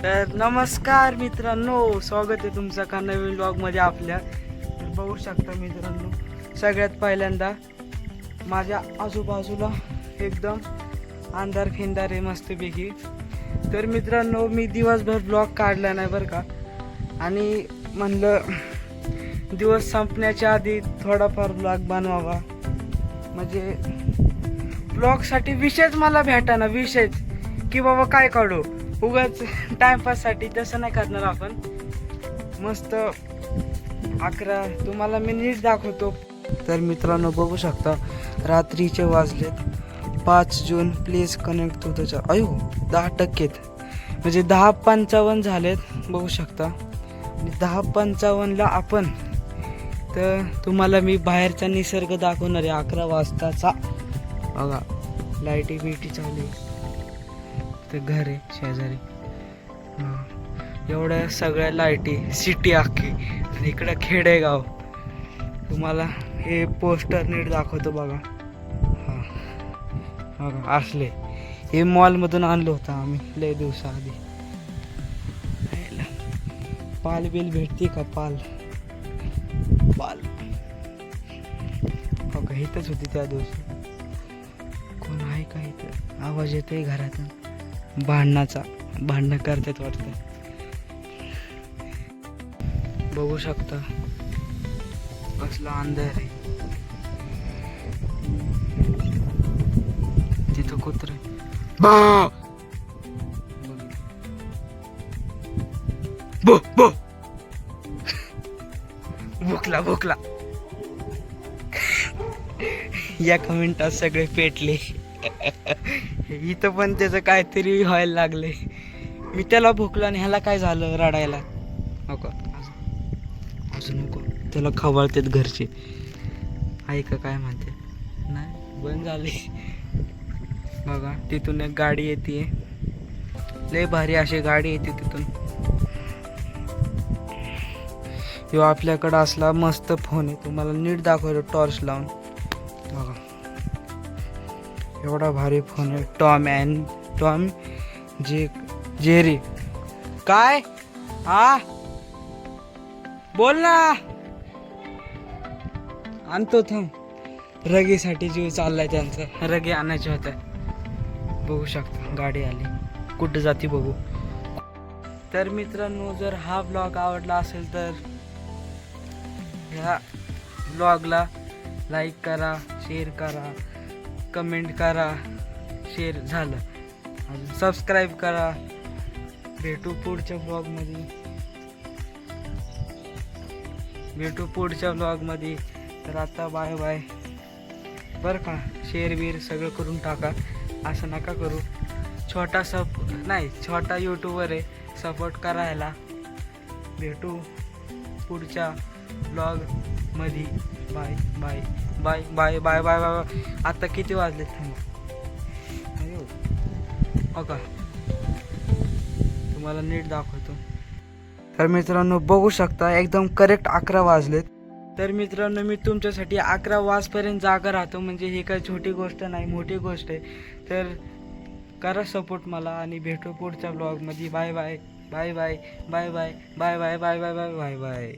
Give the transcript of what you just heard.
तर नमस्कार मित्रांनो, स्वागत आहे तुमचं का नवीन ब्लॉगमध्ये आपल्या. तर बघू शकता मित्रांनो, सगळ्यात पहिल्यांदा माझ्या आजूबाजूला एकदम अंधार खिंदार आहे मस्तपैकी. तर मित्रांनो, मी दिवसभर ब्लॉग काढला नाही बरं का, आणि म्हणलं दिवस संपण्याच्या आधी थोडाफार ब्लॉग बनवावा. म्हणजे ब्लॉगसाठी विषयच मला भेटाना, विषयच की बाबा काय काढू, उगाच टाइमपाससाठी तसं नाही करणार आपण. मस्त 11 तुम्हाला मी नीट दाखवतो. तर मित्रांनो बघू शकता, रात्रीचे वाजलेत 5 जून. प्लीज कनेक्ट टू द अयो 10% म्हणजे 10:55 झालेत बघू शकता. आणि 10:55ला आपण, तर तुम्हाला मी बाहेरचा निसर्ग दाखवणार आहे 11 वाजताचा. बघा लाईटी बिटी चालू आहे, तर घर आहे शेजारी. एवढ्या सगळ्या लाईटी, सिटी अख्खी, आणि इकडं खेडेगाव. तुम्हाला हे पोस्टर नीट दाखवतो बघा. हां बघा असले, हे मॉलमधून आणलं होतं आम्ही लय दिवसाआधी. पाल बिल भेटते का? पाल बघा इथंच होती त्या दिवशी. कोण आहे का इथं? आवाज येतोय घरातून भांडणाचा. भांडणं करतात वाटतं. बघू शकता कसला अंधार आहे. तिथं कुत्रे भुकला एका मिनिटात सगळे पेटले. इथं पण त्याचं काहीतरी व्हायला लागले. मी त्याला भुकला आणि ह्याला काय झालं, रडायला नको अजून नको. त्याला खवळतात घरचे. ऐका काय म्हणते, नाही बंद झाले. बघा तिथून एक गाडी येते, लय भारी अशी गाडी येते तिथून. ह्यो आपल्याकडं असला मस्त फोन आहे, तुम्हाला नीट दाखवतो टॉर्च लावून. बघा एवढा भारी फोन आहे. Tom Jerry. काय? हा बोल ना. आणतो थांब. रगेसाठी जीव चाललाय त्यांचा, रगे आणायचे होते. बघू शकता गाडी आली, कुठं जाती बघू. तर मित्रांनो, जर हा ब्लॉग आवडला असेल तर ह्या ब्लॉगला लाईक करा, शेअर करा, कमेंट करा. शेअर झालं, अजून सबस्क्राईब करा. भेटू पुढच्या ब्लॉगमध्ये. तर आता बाय बाय बरं का. शेअर बीर सगळं करून टाका, असं नका करू. छोटा यूट्यूबर आहे, सपोर्ट करायला. भेटू पुढच्या ब्लॉगमध्ये. Bye bye bye bye bye bye bye. आता किती वाजले थांबा बघा, तुम्हाला नीट दाखवतो. तर मित्रांनो बघू शकता, एकदम करेक्ट 11 वाजलेत. तर मित्रांनो, मी तुमच्यासाठी 11 वाजपर्यंत जागा राहतो. म्हणजे ही काही छोटी गोष्ट नाही, मोठी गोष्ट आहे. तर करा सपोर्ट मला, आणि भेटू पुढच्या ब्लॉगमध्ये. Bye bye bye bye bye bye bye bye bye bye bye bye bye.